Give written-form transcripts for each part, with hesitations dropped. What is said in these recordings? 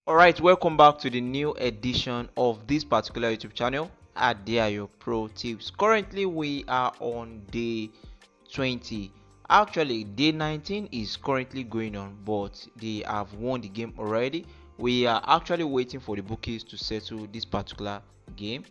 Alright, welcome back to the new edition of this particular YouTube channel at Your Pro Tips. Currently we are on day 20. Actually day 19 is currently going on, but they have won the game already. We are actually waiting for the bookies to settle this particular game.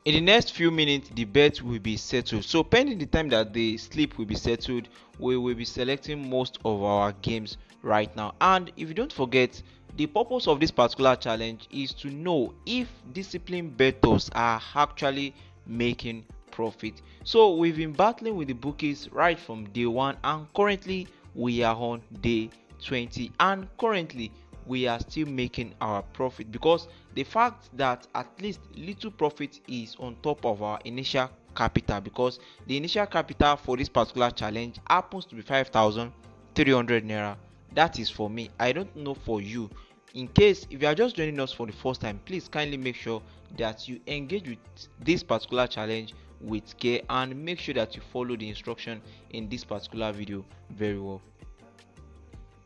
In the next few minutes the bet will be settled, so pending the time that the slip will be settled, we will be selecting most of our games right now. And if you don't forget, the purpose of this particular challenge is to know if disciplined bettors are actually making profit. So we've been battling with the bookies right from day one, and currently we are on day 20, and currently we are still making our profit, because the fact that at least little profit is on top of our initial capital, because the initial capital for this particular challenge happens to be 5,300 naira. That is for me. I don't know for you. In case if you are just joining us for the first time, please kindly make sure that you engage with this particular challenge with care, and make sure that you follow the instruction in this particular video very well.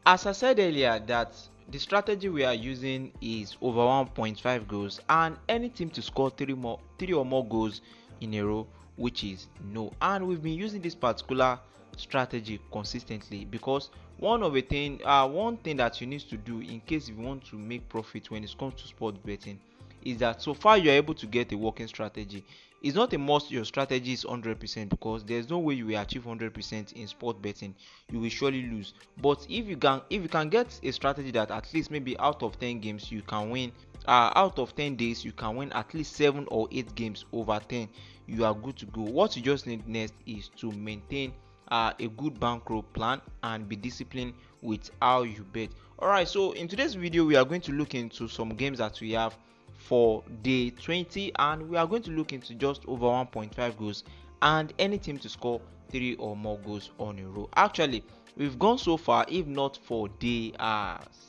As I said earlier, that the strategy we are using is over 1.5 goals, and any team to score three or more goals in a row, which is no. And we've been using this particular strategy consistently, because one thing that you need to do in case if you want to make profit when it comes to sports betting is that so far you are able to get a working strategy. It's not a must your strategy is 100%, because there's no way you will achieve 100% in sport betting. You will surely lose. But if you can get a strategy that at least maybe out of 10 games you can win, out of 10 days you can win at least 7 or 8 games over 10, you are good to go. What you just need next is to maintain a good bankroll plan and be disciplined with how you bet. Alright, so in today's video we are going to look into some games that we have for day 20, and we are going to look into just over 1.5 goals and any team to score 3 or more goals on a row. Actually, we've gone so far, if not for day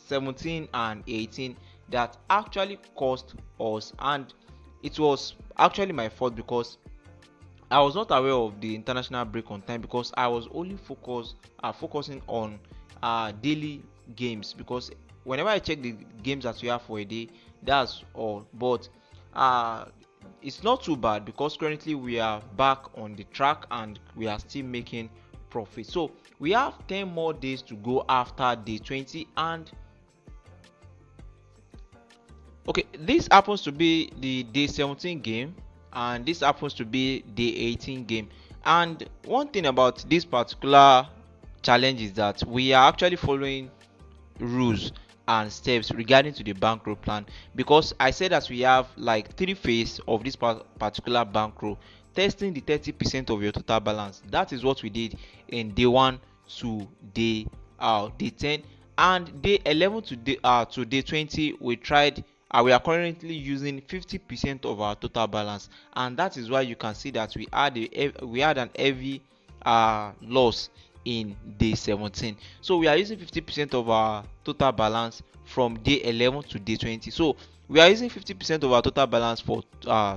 17 and 18, that actually cost us, and it was actually my fault, because I was not aware of the international break on time, because I was only focusing on daily games, because whenever I check the games that we have for a day, that's all. But uh it's not too bad, because currently we are back on the track and we are still making profit. So we have 10 more days to go after day 20, and okay, this happens to be the day 17 game, and this happens to be day 18 game. And one thing about this particular challenge is that we are actually following rules and steps regarding to the bankroll plan, because I said that we have like 3 phases of this particular bankroll, testing the 30% of your total balance. That is what we did in day 1 to day 10, and day 11 to day 20 we tried. We are currently using 50% of our total balance, and that is why you can see that we had an heavy loss in day 17. So we are using 50% of our total balance from day 11 to day 20. So we are using 50% of our total balance for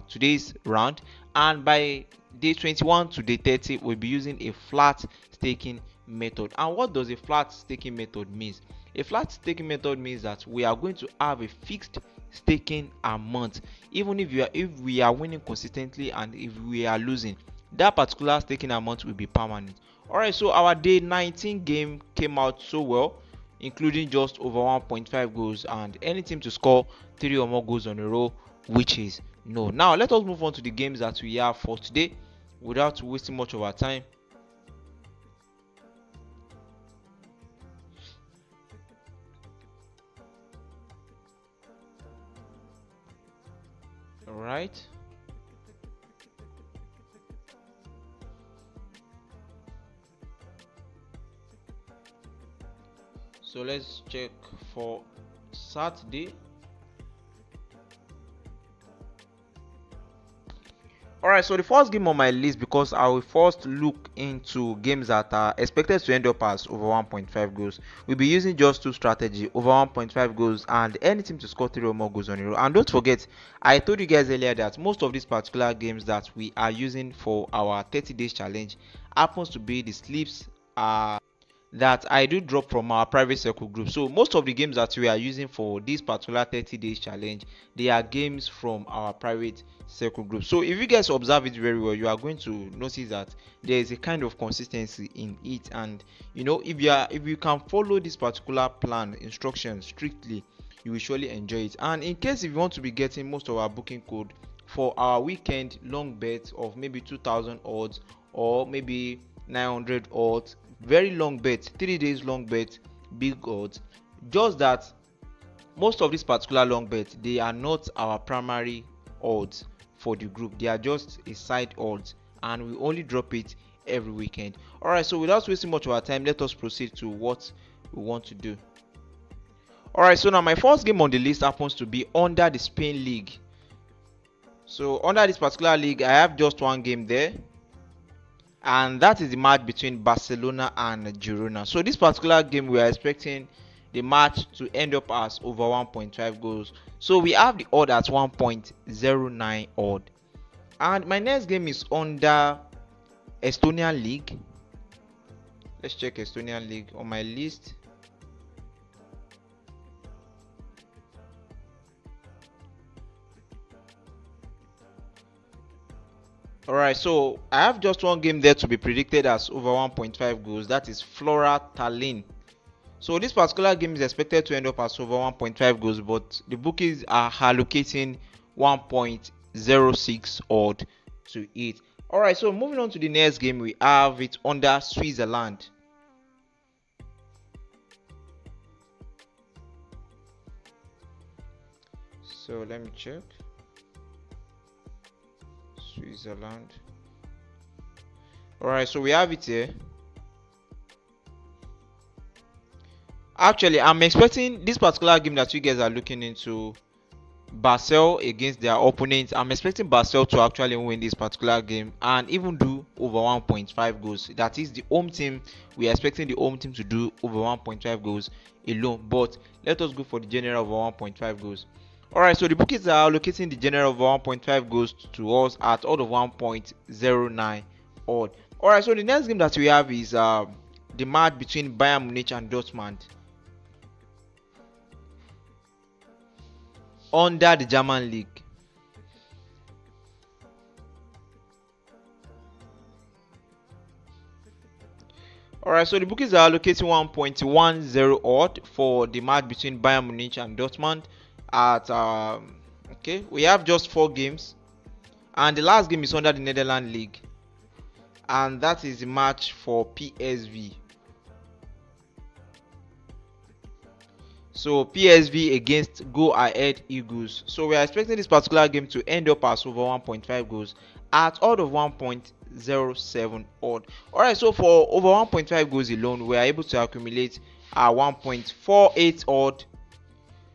today's round, and by day 21 to day 30 we'll be using a flat staking method. And what does a flat staking method means? A flat staking method means that we are going to have a fixed staking amount, even if we are winning consistently, and if we are losing, that particular staking amount will be permanent. Alright, so our day 19 game came out so well, including just over 1.5 goals and any team to score 3 or more goals on a row, which is no. Now let us move on to the games that we have for today without wasting much of our time. Alright. So let's check for Saturday. Alright, so the first game on my list, because I will first look into games that are expected to end up as over 1.5 goals. We'll be using just two strategy, over 1.5 goals and any team to score 3 or more goals on a row. And don't forget, I told you guys earlier that most of these particular games that we are using for our 30 days challenge happens to be the slips that I do drop from our private circle group. So most of the games that we are using for this particular 30 days challenge, they are games from our private circle group. So if you guys observe it very well, you are going to notice that there is a kind of consistency in it. And if you can follow this particular plan instructions strictly, you will surely enjoy it. And in case if you want to be getting most of our booking code for our weekend long bet of maybe 2000 odds or maybe 900 odds, very long bet, 3 days long bet, big odds, just that most of these particular long bets, they are not our primary odds for the group. They are just a side odds, and we only drop it every weekend. All right, so without wasting much of our time, let us proceed to what we want to do. All right, so now my first game on the list happens to be under the Spain League. So under this particular league, I have just one game there, and that is the match between Barcelona and Girona. So this particular game, we are expecting the match to end up as over 1.5 goals. So we have the odd at 1.09 odd. And my next game is under Estonian League. Let's check Estonian League on my list. Alright, so I have just one game there to be predicted as over 1.5 goals. That is Flora Tallinn. So this particular game is expected to end up as over 1.5 goals, but the bookies are allocating 1.06 odd to it. Alright, so moving on to the next game, we have it under Switzerland. So let me check. Switzerland. Alright, so we have it here. Actually, I'm expecting this particular game that you guys are looking into, Basel against their opponents. I'm expecting Basel to actually win this particular game and even do over 1.5 goals. That is the home team. We are expecting the home team to do over 1.5 goals alone. But let us go for the general over 1.5 goals. Alright, so the bookies are allocating the general over 1.5 goals to us at odd of 1.09 odd. Alright, so the next game that we have is the match between Bayern Munich and Dortmund under the German league. Alright, so the bookies are allocating 1.10 odd for the match between Bayern Munich and Dortmund at okay, we have just 4 games, and the last game is under the Netherlands league, and that is the match for PSV. So PSV against Go Ahead Eagles. So we are expecting this particular game to end up as over 1.5 goals at odd of 1.07 odd. Alright, so for over 1.5 goals alone, we are able to accumulate 1.48 odd.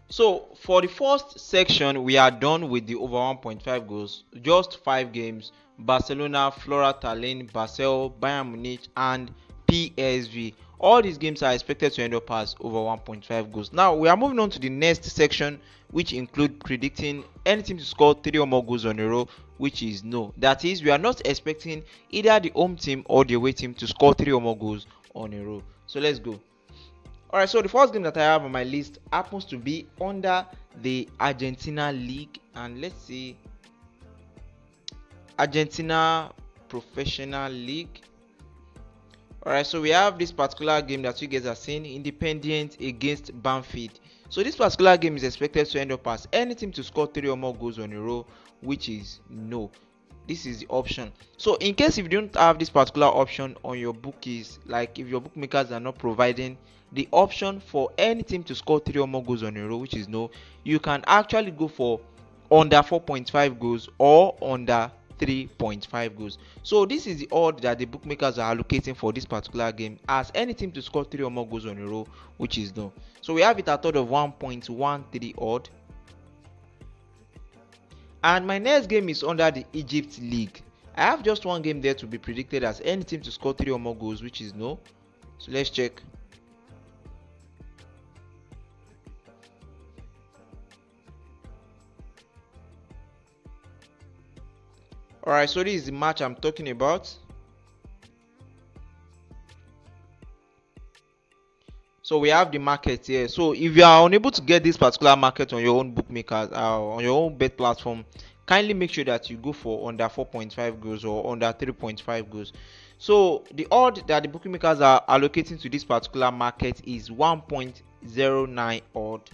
So for the first section, we are done with the over 1.5 goals. Just 5 games: Barcelona, Flora Tallinn, Basel, Bayern Munich, and PSV. All these games are expected to end up as over 1.5 goals. Now we are moving on to the next section, which include predicting any team to score 3 or more goals on a row, which is no. That is, we are not expecting either the home team or the away team to score 3 or more goals on a row. So let's go. Alright, so the first game that I have on my list happens to be under the Argentina League, and let's see, Argentina Professional League. Alright, so we have this particular game that you guys are seeing, Independiente against Banfield. So this particular game is expected to end up as any team to score 3 or more goals on a row, which is no. This is the option. So in case if you don't have this particular option on your bookies, like if your bookmakers are not providing the option for any team to score 3 or more goals on a row, which is no, you can actually go for under 4.5 goals or under 3.5 goals. So this is the odd that the bookmakers are allocating for this particular game as any team to score 3 or more goals on a row, which is no. So we have it at odd of 1.13 odd. And my next game is under the Egypt League. I have just one game there to be predicted as any team to score 3 or more goals, which is no. So let's check. Alright, so this is the match I'm talking about. So we have the market here. So if you are unable to get this particular market on your own bookmakers, on your own bet platform, kindly make sure that you go for under 4.5 goals or under 3.5 goals. So the odd that the bookmakers are allocating to this particular market is 1.09 odd.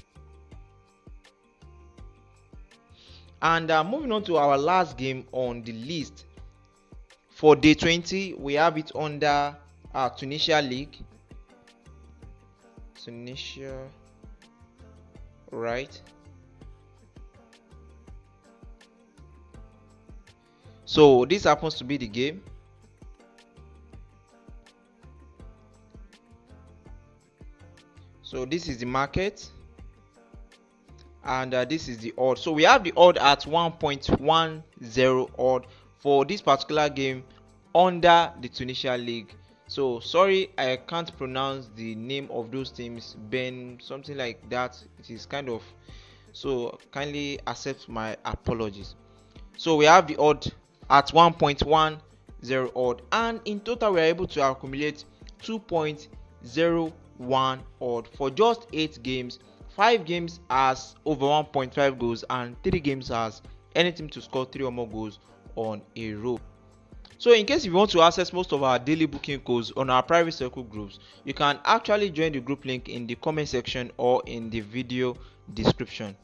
And moving on to our last game on the list for day 20, we have it under Tunisia League. Tunisia, right? So this happens to be the game. So this is the market, and this is the odd. So we have the odd at 1.10 odd for this particular game under the Tunisia League. So sorry, I can't pronounce the name of those teams, Ben something like that. It is kind of, so kindly accept my apologies. So we have the odd at 1.10 odd, and in total we are able to accumulate 2.01 odd for just 8 games. 5 games has over 1.5 goals, and 3 games has any team to score 3 or more goals on a row. So in case you want to access most of our daily booking codes on our private circle groups, you can actually join the group link in the comment section or in the video description.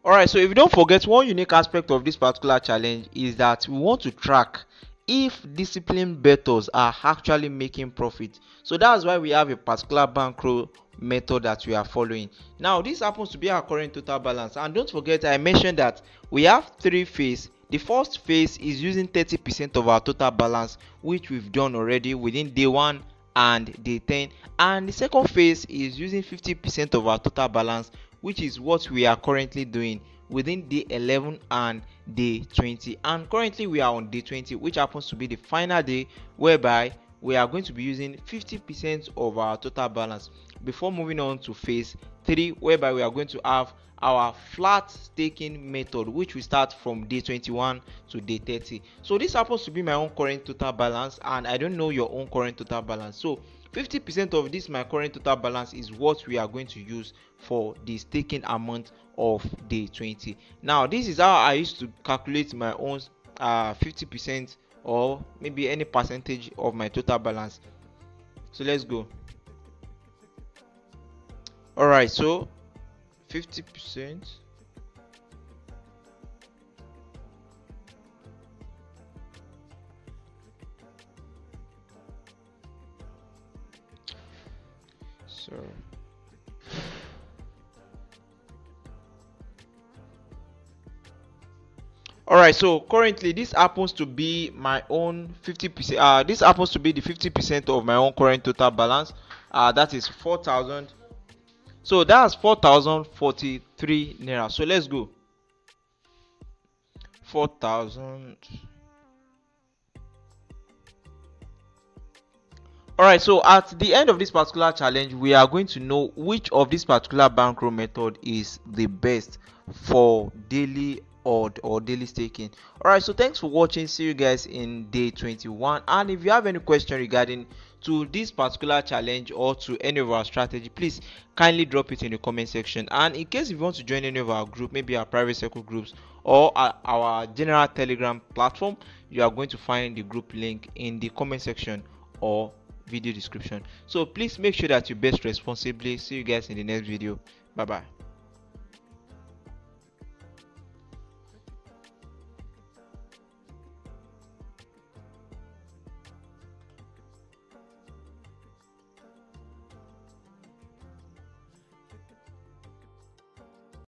Alright, so if you don't forget, one unique aspect of this particular challenge is that we want to track if disciplined bettors are actually making profit. So that's why we have a particular bankroll method that we are following. Now this happens to be our current total balance, and don't forget I mentioned that we have 3 phases. The first phase is using 30% of our total balance, which we've done already within day 1 and day 10, and the second phase is using 50% of our total balance, which is what we are currently doing within day 11 and day 20. And currently we are on day 20, which happens to be the final day, whereby we are going to be using 50% of our total balance before moving on to phase 3, whereby we are going to have our flat staking method, which will start from day 21 to day 30. So this happens to be my own current total balance, and I don't know your own current total balance. So 50% of this my current total balance is what we are going to use for the staking amount of day 20. Now this is how I used to calculate my own 50% or maybe any percentage of my total balance. So let's go. All right, so 50%. So alright, so currently this happens to be my own 50%. This happens to be the 50% of my own current total balance. That is 4,000. So that's 4,043 naira. So let's go. 4,000. Alright, so at the end of this particular challenge, we are going to know which of this particular bankroll method is the best for daily odd or daily staking. Alright, so thanks for watching. See you guys in day 21. And if you have any question regarding to this particular challenge or to any of our strategy, please kindly drop it in the comment section. And in case if you want to join any of our group, maybe our private circle groups or our general telegram platform, you are going to find the group link in the comment section or video description. So please make sure that you bet responsibly. See you guys in the next video. Bye bye.